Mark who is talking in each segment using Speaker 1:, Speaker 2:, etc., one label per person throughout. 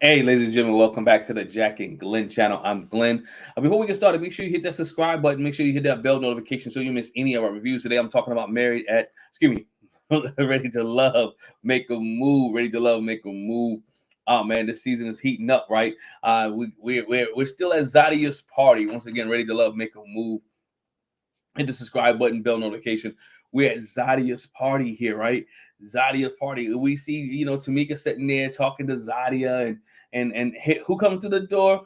Speaker 1: Hey, ladies and gentlemen, welcome back to the Jack and Glenn channel. I'm Glenn. Before we get started, make sure you hit that subscribe button. Make sure you hit that bell notification so you miss any of our reviews. Today, I'm talking about Ready to Love, Make a Move. Ready to Love, Make a Move. Oh man, this season is heating up, right? We're still at Zadia's party once again. Ready to Love, Make a Move. Hit the subscribe button, bell notification. We're at Zadia's party here, right? Zadia's party. We see, Tamika sitting there talking to Zadia, who comes to the door?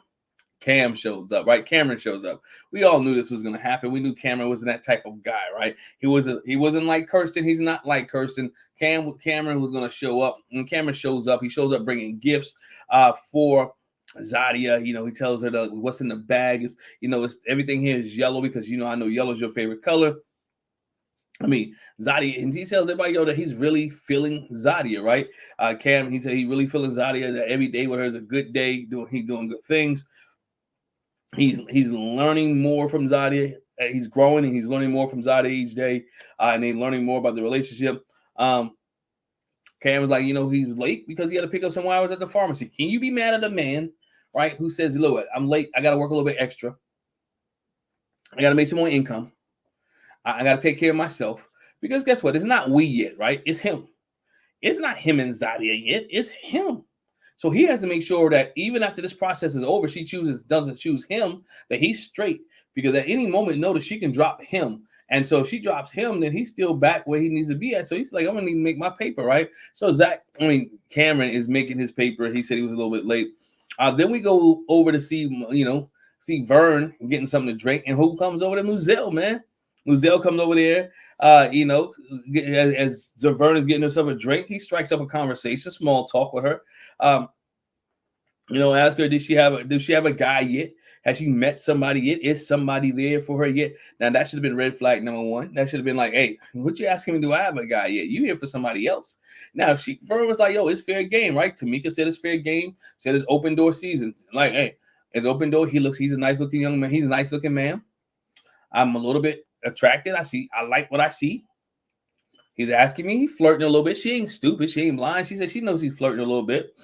Speaker 1: Cam shows up, right? Cameron shows up. We all knew this was gonna happen. We knew Cameron wasn't that type of guy, right? He wasn't like Kirsten. He's not like Kirsten. Cameron was gonna show up, and Cameron shows up. He shows up bringing gifts for Zadia. He tells her what's in the bag is, it's everything here is yellow because I know yellow is your favorite color. Zadia, and he tells everybody that he's really feeling Zadia, right? Cam, he said he really feeling Zadia, that every day with her is a good day, he's doing good things. He's learning more from Zadia. He's growing and he's learning more from Zadia each day, and he's learning more about the relationship. Cam was like, he's late because he had to pick up some hours at the pharmacy. Can you be mad at a man, right, who says, look, I'm late, I got to work a little bit extra, I got to make some more income, I got to take care of myself? Because guess what? It's not we yet, right? It's him. It's not him and Zadia yet. It's him. So he has to make sure that even after this process is over, she doesn't choose him, that he's straight. Because at any moment, notice she can drop him. And so if she drops him, then he's still back where he needs to be at. So he's like, I'm going to need to make my paper, right? So Cameron is making his paper. He said he was a little bit late. Then we go over to see Vern getting something to drink. And who comes over to Muzelle, man? Muzelle comes over there, as Vern is getting herself a drink. He strikes up a conversation, small talk with her. Ask her, does she have a guy yet? Has she met somebody yet? Is somebody there for her yet? Now that should have been red flag number one. That should have been like, hey, what you asking me? Do I have a guy yet? You here for somebody else? Now Vern was like, yo, it's fair game, right? Tamika said it's fair game. Said it's open door season. Like, hey, it's open door. He's a nice looking young man. He's a nice looking man. I'm a little bit attracted. I like what I see. He's asking me. He's flirting a little bit. She ain't stupid. She ain't blind. She said she knows he's flirting a little bit.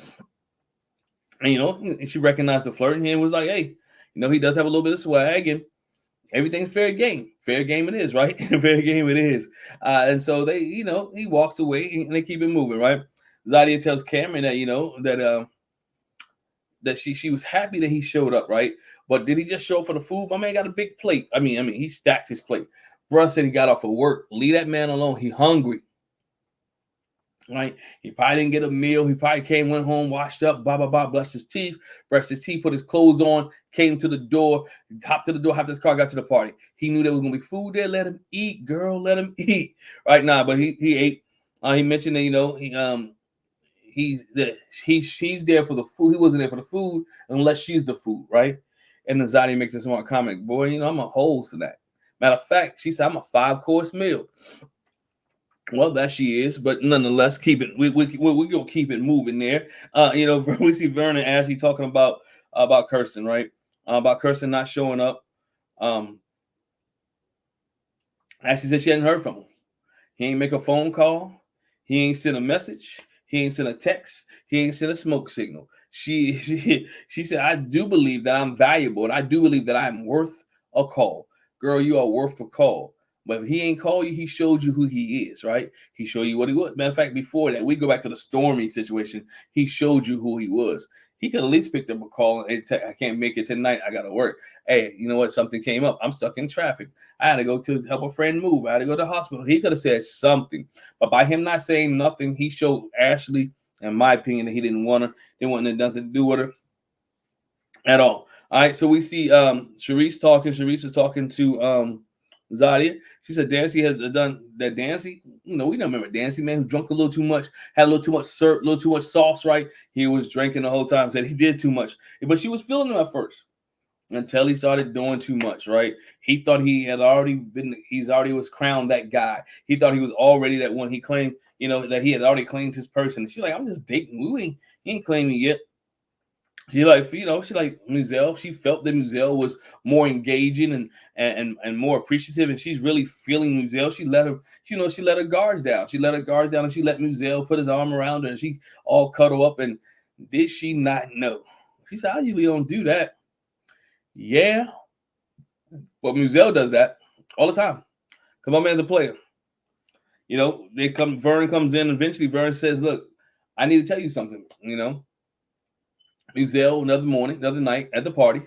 Speaker 1: And she recognized the flirting and was like, hey, he does have a little bit of swag and everything's fair game. Fair game it is, right? Fair game it is. And so they, he walks away and they keep it moving, right? Zadia tells Cameron that, that she was happy that he showed up, right? But did he just show up for the food? My man got a big plate. He stacked his plate. Bruh said he got off of work. Leave that man alone. He hungry. Right? He probably didn't get a meal. He probably went home, washed up, brushed his teeth, put his clothes on, came to the door, hopped to the door, hopped his car, got to the party. He knew there was gonna be food there. Let him eat, girl. Let him eat. Right now, but he ate. He mentioned that she's there for the food. He wasn't there for the food unless she's the food, right? And then Zadia makes a smart comment, boy, I'm a host to that. Matter of fact, she said I'm a 5-course meal. Well, that she is, but nonetheless, keep it. We gonna keep it moving there. We see Vern and Ashley talking about Kirsten, right? About Kirsten not showing up. Ashley said she hadn't heard from him. He ain't make a phone call. He ain't sent a message. He ain't sent a text. He ain't sent a smoke signal. She said, I do believe that I'm valuable, and I do believe that I'm worth a call. Girl, you are worth a call. But if he ain't called you, he showed you who he is, right? He showed you what he was. Matter of fact, before that, we go back to the Stormy situation. He showed you who he was. He could at least picked up a call and I can't make it tonight. I got to work. Hey, you know what? Something came up. I'm stuck in traffic. I had to go to help a friend move. I had to go to the hospital. He could have said something. But by him not saying nothing, he showed Ashley, in my opinion, that he didn't want her. Didn't want nothing to do with her at all. All right, so we see Sharice talking. Sharice is talking to Zadia. She said Dancy has done that. Dancy, we don't remember Dancy, man, who drunk a little too much, had a little too much syrup, a little too much sauce, right? He was drinking the whole time, said he did too much. But she was feeling him at first until he started doing too much, right? He thought he's already was crowned that guy. He thought he was already that one. He claimed, that he had already claimed his person. She's like, I'm just dating. He ain't claiming yet. She Muzelle. She felt that Muzelle was more engaging and more appreciative, and she's really feeling Muzelle. She let her guards down. She let her guards down, and she let Muzelle put his arm around her, and she all cuddle up. And Did she not know? She said, I usually don't do that. Yeah, but Muselle does that all the time. Cause my man's a player. You know, Vern comes in, eventually Vern says, look, I need to tell you something. You know, Muselle, another night at the party,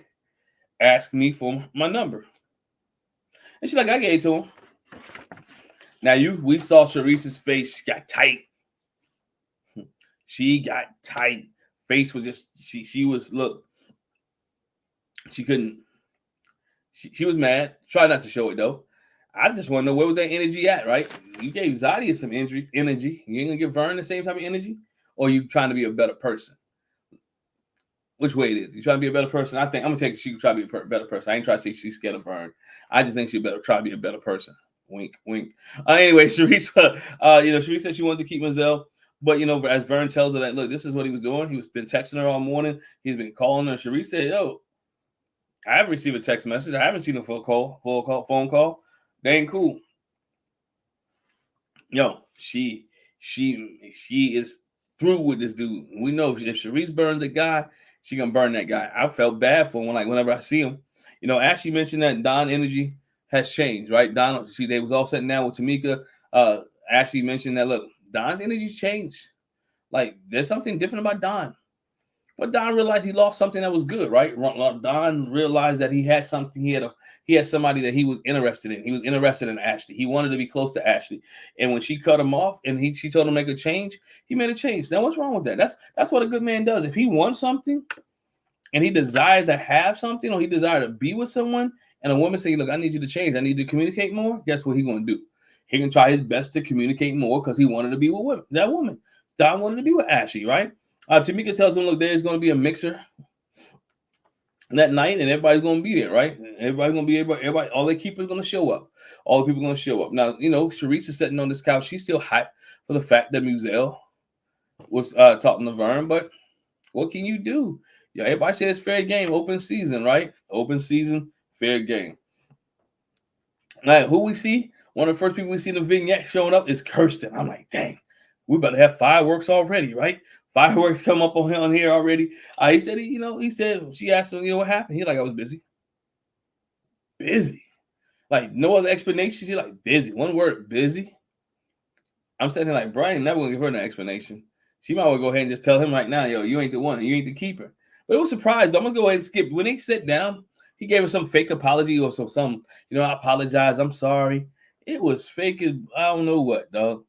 Speaker 1: asked me for my number. And she's like, I gave it to him. Now we saw Sharice's face. She got tight. She got tight. Face was just she was look. She couldn't. She was mad. Try not to show it though. I just want to know where was that energy at, right? You gave Zadia some energy. You ain't gonna give Vern the same type of energy, or you trying to be a better person? Which way it is? You trying to be a better person? I think I'm gonna take she try to be a better person. I ain't trying to say she's scared of Vern. I just think she better try to be a better person. Wink, wink. Anyway, Sharice, Sharice said she wanted to keep Mizelle, but as Vern tells her that, look, this is what he was doing. He was been texting her all morning. He's been calling her. Sharice said, yo, I haven't received a text message. I haven't seen a phone call. They ain't cool. Yo, she is through with this dude. We know if Sharice burned the guy, she gonna burn that guy. I felt bad for him. Like whenever I see him, Ashley mentioned that Don energy has changed, right? Don, they was all sitting down with Tamika. Ashley mentioned that look, Don's energy's changed. Like there's something different about Don. But Don realized he lost something that was good, right? Don realized that he had something. He had somebody that he was interested in. He was interested in Ashley. He wanted to be close to Ashley. And when she cut him off and she told him to make a change, he made a change. Now what's wrong with that? That's what a good man does. If he wants something and he desires to have something, or he desires to be with someone, and a woman say, look, I need you to change. I need you to communicate more. Guess what he's going to do? He can try his best to communicate more because he wanted to be with that woman. Don wanted to be with Ashley, right? Tamika tells him, look, there's going to be a mixer that night, and everybody's going to be there, right? Everybody's going to be everybody. All they keep is going to show up. All the people are going to show up. Now, Sharice is sitting on this couch. She's still hot for the fact that Muselle was talking to Vern, but what can you do? Yeah, everybody says it's fair game, open season, right? Open season, fair game. Now, who we see? One of the first people we see in the vignette showing up is Kirsten. I'm like, dang, we about to have fireworks already, right? Fireworks come up on here already. He said, she asked him, what happened? He's like, I was busy. Busy. Like, no other explanation. She's like, busy. One word, busy. I'm sitting here like, Brian never gonna give her an explanation. She might well go ahead and just tell him right now, yo, you ain't the one. You ain't the keeper. But it was surprised. I'm gonna go ahead and skip. When they sit down, he gave her some fake apology or some, I apologize. I'm sorry. It was fake. I don't know what, dog.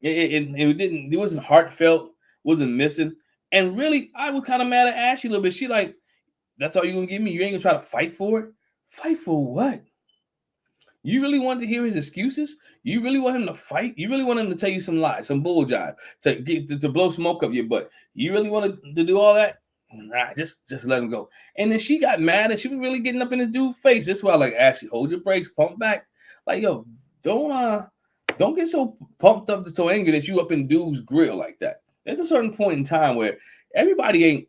Speaker 1: It wasn't heartfelt, wasn't missing. And really, I was kind of mad at Ashley a little bit. She like, that's all you gonna give me? You ain't gonna try to fight for it? Fight for what? You really want to hear his excuses? You really want him to fight? You really want him to tell you some lies, some bull jive, to blow smoke up your butt? You really want to do all that? Nah, just let him go. And then she got mad and she was really getting up in this dude's face. That's why, like, Ashley, hold your brakes, pump back. Like, yo, don't get so pumped up, so angry that you up in dude's grill like that. There's a certain point in time where everybody ain't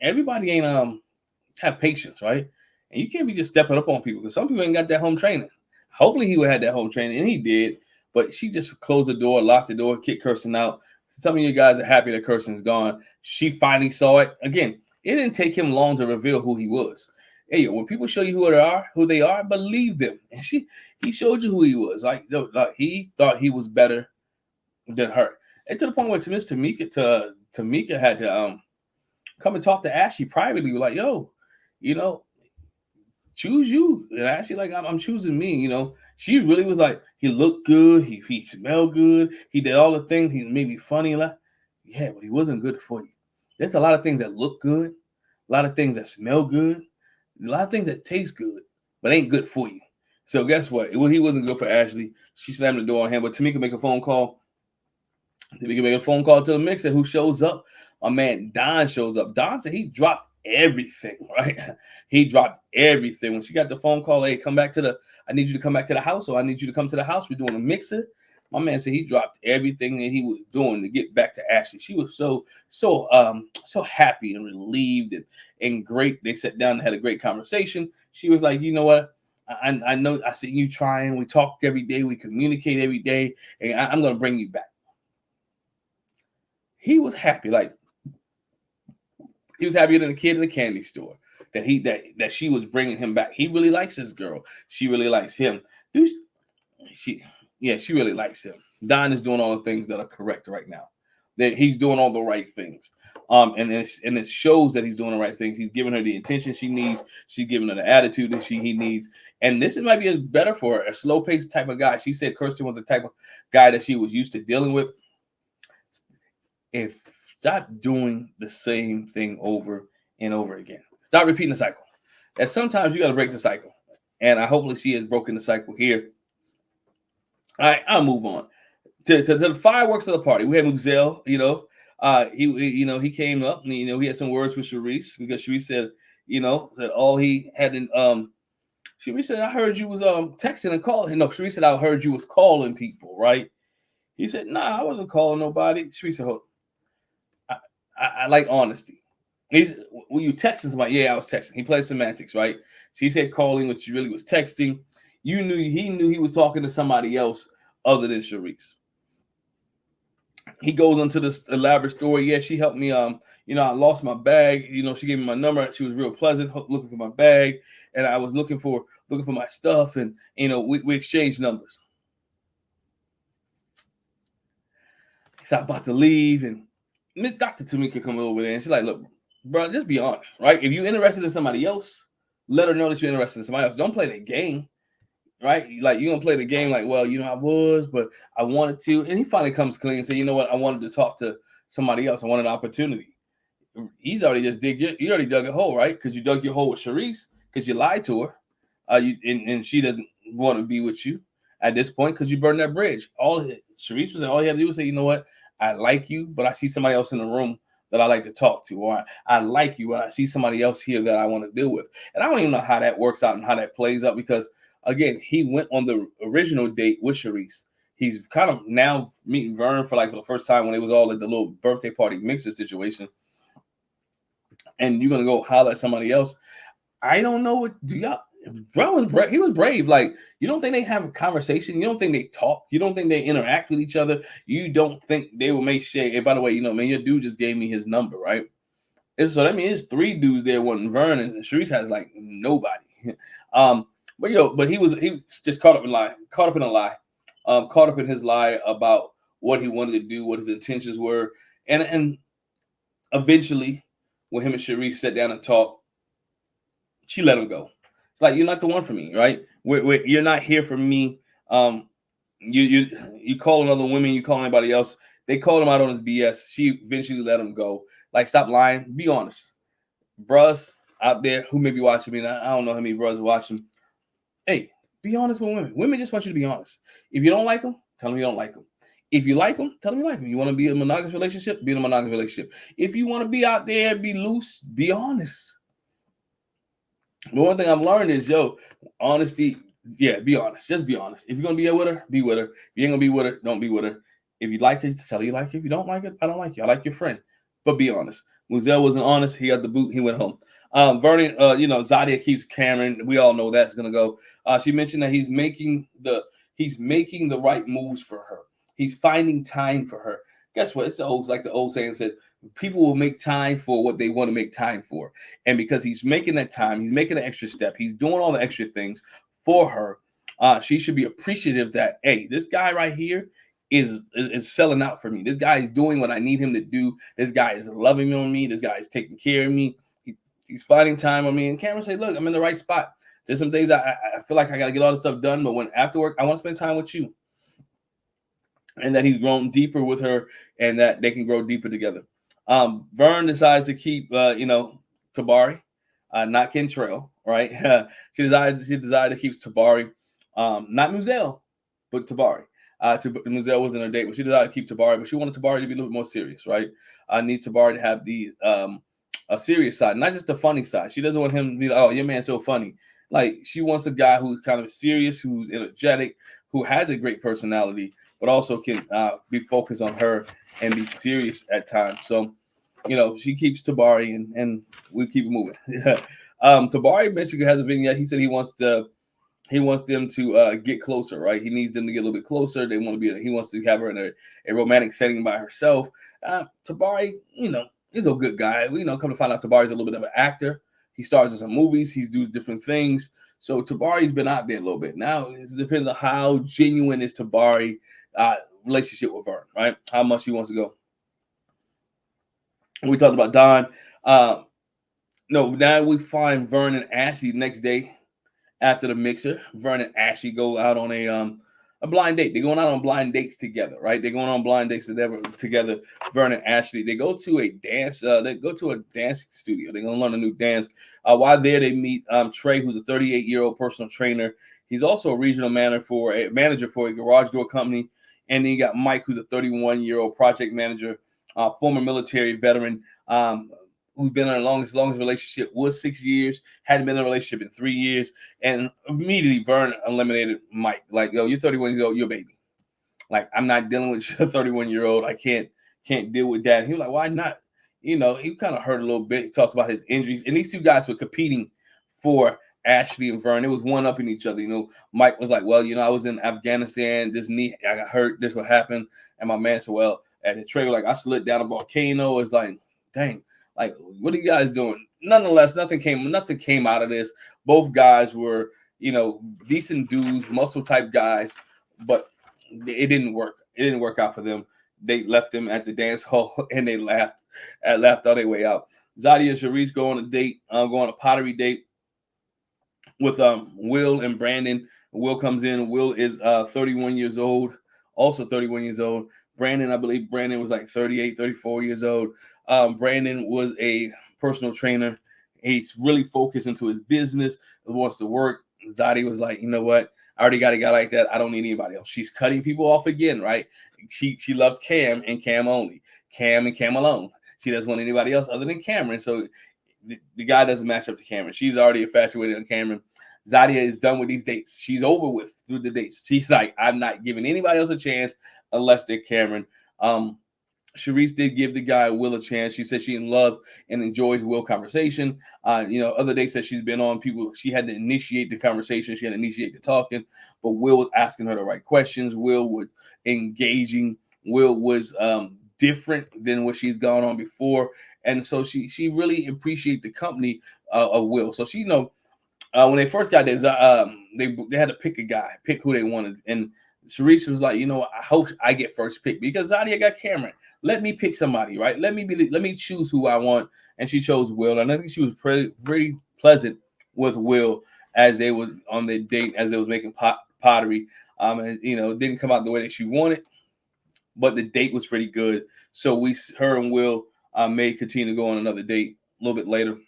Speaker 1: have patience, right? And you can't be just stepping up on people because some people ain't got that home training. Hopefully he would have had that home training, and he did. But she just closed the door, locked the door, kicked Kirsten out. Some of you guys are happy that Kirsten's gone. She finally saw it. Again, it didn't take him long to reveal who he was. Hey, when people show you who they are, believe them. And he showed you who he was. Like he thought he was better than her. And to the point where Tamika had to come and talk to Ashley privately, like, yo, choose you. And Ashley, like, I'm choosing me. She really was like, he looked good, he smelled good, he did all the things, he made me funny. Like, yeah, but he wasn't good for you. There's a lot of things that look good, a lot of things that smell good, a lot of things that taste good, but ain't good for you. So guess what? Well, he wasn't good for Ashley. She slammed the door on him, but Tamika make a phone call. Tamika make a phone call to the mixer. Who shows up? My man Don shows up. Don said he dropped everything, right? He dropped everything. When she got the phone call, hey, I need you to come back to the house, or I need you to come to the house. We're doing a mixer. My man said he dropped everything that he was doing to get back to Ashley. She was so happy and relieved and great. They sat down and had a great conversation. She was like, you know what? I know I see you trying. We talk every day. We communicate every day. And I'm going to bring you back. He was happy. Like, He was happier than a kid in a candy store that she was bringing him back. He really likes this girl. She really likes him. Dude, she really likes him. Don is doing all the things that are correct right now. That he's doing all the right things. And it shows that he's doing the right things. He's giving her the attention she needs. She's giving her the attitude that he needs. And this might be better for her, a slow paced type of guy. She said Kirsten was the type of guy that she was used to dealing with. If stop doing the same thing over and over again. Stop repeating the cycle. And sometimes you got to break the cycle. And hopefully she has broken the cycle here. All right, I'll move on to the fireworks of the party. We had Muxel, he came up and he had some words with Sharice because Sharice said, that all he had in Sharice said, I heard you was texting and calling. No, Sharice said, I heard you was calling people, right? He said, nah, I wasn't calling nobody. Sharice said, I like honesty. When you texting somebody, yeah, I was texting. He played semantics, right? She said calling, but she really was texting. He knew he was talking to somebody else other than Sharice. He goes into this elaborate story. Yeah, she helped me. I lost my bag. She gave me my number. She was real pleasant, looking for my bag, and I was looking for my stuff, and we exchanged numbers. So I'm about to leave, and Miss Dr. Tamika come over there, and she's like, "Look, bro, just be honest, right? If you're interested in somebody else, let her know that you're interested in somebody else. Don't play the game." Right? Like, you're going to play the game like, well, I was, but I wanted to. And he finally comes clean and say, you know what? I wanted to talk to somebody else. I wanted an opportunity. He's already you already dug a hole, right? Because you dug your hole with Sharice because you lied to her. And she doesn't want to be with you at this point because you burned that bridge. Sharice was all he had to do was say, you know what? I like you, but I see somebody else in the room that I like to talk to. Or I like you, but I see somebody else here that I want to deal with. And I don't even know how that works out and how that plays out because again, he went on the original date with Sharice. He's kind of now meeting Vern for the first time when it was all at the little birthday party mixer situation. And you're gonna go holler at somebody else. I don't know what do y'all. Bro he was brave. Like, you don't think they have a conversation? You don't think they talk? You don't think they interact with each other? You don't think they will make sure? Hey, by the way, man, your dude just gave me his number, right? And so that means 3 dudes there wasn't Vern, and Sharice has nobody. But he just caught up in a lie, caught up in his lie about what he wanted to do, what his intentions were, and eventually, when him and Sharice sat down and talked, she let him go. It's like, you're not the one for me, right? You're not here for me. You calling other women, you calling anybody else. They called him out on his BS. She eventually let him go. Like, stop lying. Be honest, bruhs out there who may be watching me. I don't know how many bruhs are watching. Hey, be honest with women. Women just want you to be honest. If you don't like them, tell them you don't like them. If you like them, tell them you like them. You want to be in a monogamous relationship? Be in a monogamous relationship. If you want to be out there, be loose, be honest. The one thing I've learned is, honesty. Yeah, be honest. Just be honest. If you're going to be with her, be with her. If you ain't going to be with her, don't be with her. If you like it, tell her you like it. If you don't like it, I don't like you. I like your friend. But be honest. Muxel wasn't honest. He got the boot. He went home. Vernon, Zadia keeps Cameron. We all know that's going to go. She mentioned that he's making the right moves for her. He's finding time for her. Guess what? It's like the old saying says, people will make time for what they want to make time for. And because he's making that time, he's making an extra step. He's doing all the extra things for her. She should be appreciative that, hey, this guy right here is selling out for me. This guy is doing what I need him to do. This guy is loving on me. This guy is taking care of me. He's finding time on me. And Cameron said, look, I'm in the right spot. There's some things I feel like I got to get all this stuff done. But when after work, I want to spend time with you. And that he's grown deeper with her and that they can grow deeper together. Vern decides to keep, Tabari, not Kentrell, right? She decided to keep Tabari, not Muxel, but Tabari. Muxel wasn't her date, but she decided to keep Tabari, but she wanted Tabari to be a little bit more serious, right? I need Tabari to have the a serious side, not just the funny side. She doesn't want him to be like, oh, your man's so funny. Like, she wants a guy who's kind of serious, who's energetic, who has a great personality, but also can be focused on her and be serious at times. So, she keeps Tabari and we keep moving. Tabari mentioned has a vignette. He said he wants them to get closer, right? He needs them to get a little bit closer. He wants to have her in a romantic setting by herself. Tabari, He's a good guy. We come to find out Tabari's a little bit of an actor. He stars in some movies. He's doing different things. So Tabari's been out there a little bit. Now it depends on how genuine is Tabari relationship with Vern, right? How much he wants to go. We talked about Don. No, now we find Vern and Ashley the next day after the mixer. Vern and Ashley go out on a blind date. They're going out on blind dates together, right? They're going on blind dates together. Vern and Ashley. They go to a dance. They go to a dancing studio. They're gonna learn a new dance. While there, they meet Trey, who's a 38-year-old personal trainer. He's also a regional manager for a garage door company. And then you got Mike, who's a 31-year-old project manager, former military veteran. Who's been in the longest relationship was 6 years, hadn't been in a relationship in 3 years, and immediately Vern eliminated Mike. Like, yo, you're 31 years old, you're a baby. Like, I'm not dealing with your 31-year-old. I can't deal with that. And he was like, why not? He kind of hurt a little bit. He talks about his injuries, and these two guys were competing for Ashley and Vern. It was one up in each other. Mike was like, well, I was in Afghanistan. This knee, I got hurt. This what happened. And my man said, well, at the trailer, like, I slid down a volcano. It's like, dang. Like, what are you guys doing? Nonetheless, nothing came out of this. Both guys were, decent dudes, muscle type guys, but it didn't work. It didn't work out for them. They left them at the dance hall and they laughed on their way out. Zadia and Sharice go on a date, go on a pottery date with Will and Brandon. Will comes in. Will is 31 years old, also 31 years old. Brandon, I believe Brandon was like 38, 34 years old. Brandon was a personal trainer. He's really focused into his business, wants to work. Zadia was like, you know what? I already got a guy like that. I don't need anybody else. She's cutting people off again, right? She loves Cam and Cam only. Cam and Cam alone. She doesn't want anybody else other than Cameron. So the guy doesn't match up to Cameron. She's already infatuated on Cameron. Zadia is done with these dates. She's over with through the dates. She's like, I'm not giving anybody else a chance unless they're Cameron. Sharice did give the guy Will a chance. She said she loves and enjoys Will conversation. Other days that she's been on, people, she had to initiate the conversation. She had to initiate the talking, but Will was asking her the right questions. Will was engaging. Will was different than what she's gone on before. And so she really appreciated the company of Will. So she, when they first got there, they had to pick who they wanted. And Sharice was like, I hope I get first pick because Zadia got Cameron. Let me pick somebody, right? Let me choose who I want. And she chose Will. And I think she was pretty pleasant with Will as they was on their date, as they was making pottery. And it didn't come out the way that she wanted, but the date was pretty good. So her and Will may continue to go on another date a little bit later.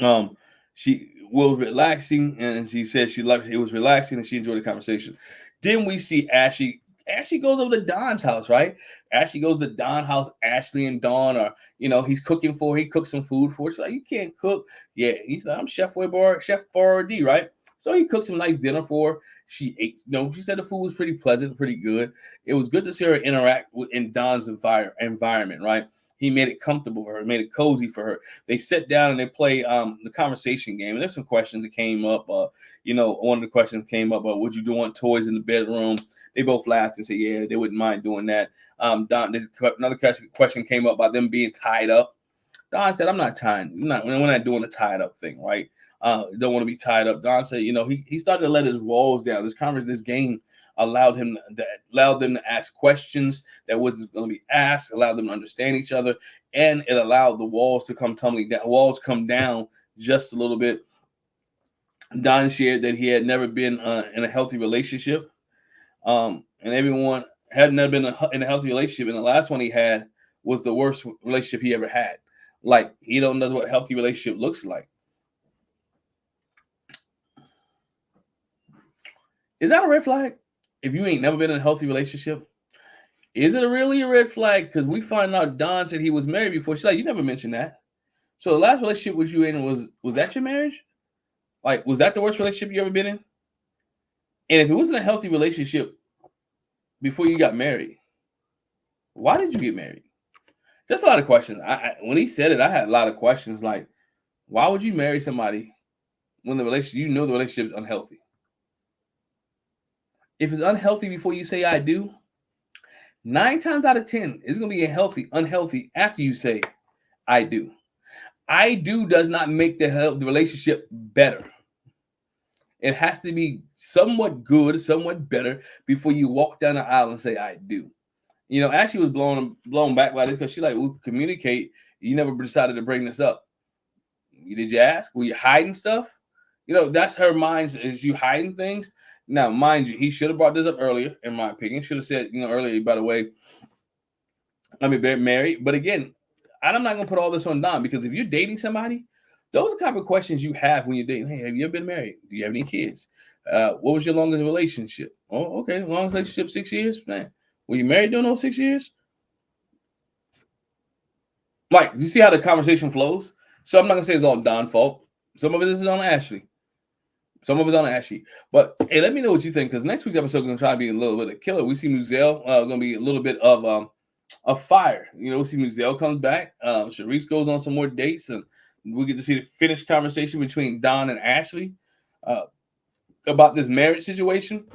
Speaker 1: Will was relaxing, and she said she liked it was relaxing and she enjoyed the conversation. Then we see Ashley. Ashley goes over to Don's house, right? Ashley goes to Don's house. Ashley and Don are, he's cooking for her. He cooks some food for her. She's like, you can't cook. Yeah, he's like, I'm Chef Boyardee, right? So he cooked some nice dinner for her. She ate, she said the food was pretty pleasant, pretty good. It was good to see her interact in Don's environment, right? He made it comfortable for her, made it cozy for her. They sit down and they play the conversation game. And there's some questions that came up. One of the questions came up, would you want toys in the bedroom? They both laughed and said, yeah, they wouldn't mind doing that. Another question came up about them being tied up. Don said, we're not doing a tied up thing, right? Don't want to be tied up. Don said, he started to let his walls down. This game allowed them to ask questions that wasn't going to be asked, allowed them to understand each other, and it allowed the walls to come tumbling down. Walls come down just a little bit. Don shared that he had never been in a healthy relationship, and everyone had never been in a healthy relationship. And the last one he had was the worst relationship he ever had. Like, he don't know what a healthy relationship looks like. Is that a red flag? If you ain't never been in a healthy relationship, is it really a red flag? Because we find out Don said he was married before. She's like, you never mentioned that. So the last relationship was you in was that your marriage? Like, was that the worst relationship you ever been in? And if it wasn't a healthy relationship before you got married, why did you get married? Just a lot of questions. When he said it, I had a lot of questions. Like, why would you marry somebody when the relationship is unhealthy? If it's unhealthy before you say I do, 9 times out of 10, it's going to be unhealthy after you say, I do. I do does not make the relationship better. It has to be somewhat good, somewhat better before you walk down the aisle and say, I do. You know, Ashley was blown back by this because she like, we communicate. You never decided to bring this up. Did you ask? Were you hiding stuff? You know, that's her mind. Is you hiding things? Now, mind you, he should have brought this up earlier, in my opinion. Should have said, you know, earlier, by the way, let me get married. But again, I'm not gonna put all this on Don, because if you're dating somebody, those are the type of questions you have when you're dating. Hey, have you ever been married? Do you have any kids? What was your longest relationship? Oh, okay, longest relationship 6 years. Man, were you married during those 6 years? Like, you see how the conversation flows? So I'm not gonna say it's all Don's fault. Some of it is on Ashley. Some of it's on Ashley. But hey, let me know what you think, because next week's episode is gonna try to be a little bit of killer. We see Muzel gonna be a little bit of fire. You know, we see Muzel comes back. Sharice goes on some more dates, and we get to see the finished conversation between Don and Ashley uh, about this marriage situation.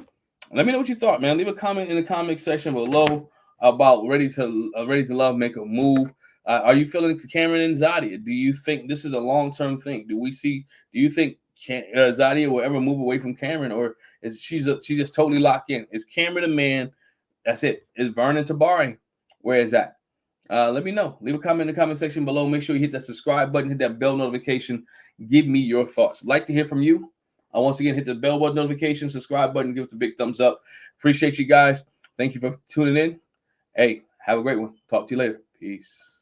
Speaker 1: Let me know what you thought, man. Leave a comment in the comment section below about ready to love, make a move. Are you feeling Cameron and Zadia? Do you think this is a long-term thing? Do you think Zadia will ever move away from Cameron, or is she just totally locked in? Is Cameron a man? That's it. Is Vernon Tabari? Where is that? Let me know. Leave a comment in the comment section below. Make sure you hit that subscribe button, hit that bell notification. Give me your thoughts. Like to hear from you. Once again, hit the bell button notification, subscribe button, give us a big thumbs up. Appreciate you guys. Thank you for tuning in. Hey, have a great one. Talk to you later. Peace.